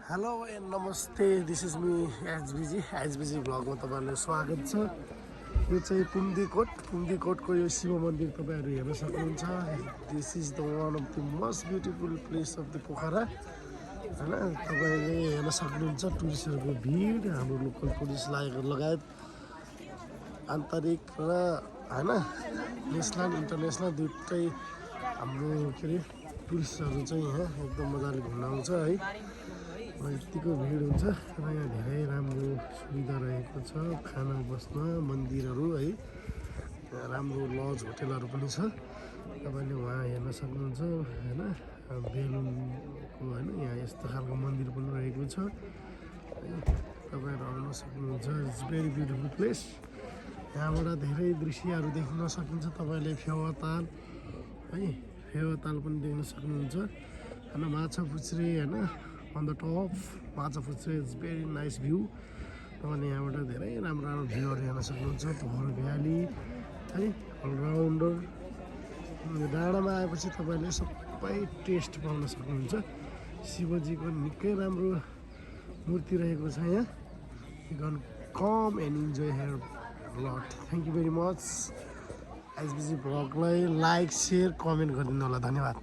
Hello and नमस्ते this is me एचबिजी भ्लगमा तपाईँहरूलाई स्वागत छ। यो चाहिँ पुम्दीकोटको यो शिव मन्दिर तपाईँहरू हेर्न सक्नुहुन्छ। This is the one of the most beautiful place of the Pokhara होइन। तपाईँले हेर्न सक्नुहुन्छ टुरिस्टहरूको भिड, हाम्रो लोकल टुरिस्ट लगायत आन्तरिक र होइन नेसनल इन्टरनेसनल दुइटै हाम्रो के अरे टुरिस्टहरू चाहिँ यहाँ एकदम मजाले घुम्न आउँछ है। यतिको भिड हुन्छ र यहाँ धेरै राम्रो सुविधा रहेको छ खाना बस्न, मन्दिरहरू है, राम्रो लज होटेलहरू पनि छ। तपाईँले उहाँ हेर्न सक्नुहुन्छ होइन, बेलुनको होइन यहाँ यस्तो खालको मन्दिर पनि रहेको छ। तपाईँहरू आउन सक्नुहुन्छ। It's very beautiful place. यहाँबाट धेरै दृश्यहरू देख्न सकिन्छ। तपाईँले फेवाताल है, फेवाताल पनि देख्न सक्नुहुन्छ होइन। माछापुच्छ्रे होइन, on the top Machhapuchhre. It's very nice view. तपाईँले यहाँबाट धेरै राम्रो राम्रो भ्यूहरू हेर्न सक्नुहुन्छ। पोखरा भ्याली है, अलराउन्डर। डाँडामा आएपछि तपाईँले सबै टेस्ट पाउन सक्नुहुन्छ। शिवजीको निकै राम्रो मूर्ति रहेको छ यहाँ। You can come and enjoy here lot. Thank you very much. HBG भ्लगलाई लाइक, सेयर, कमेन्ट गरिदिनु होला। धन्यवाद।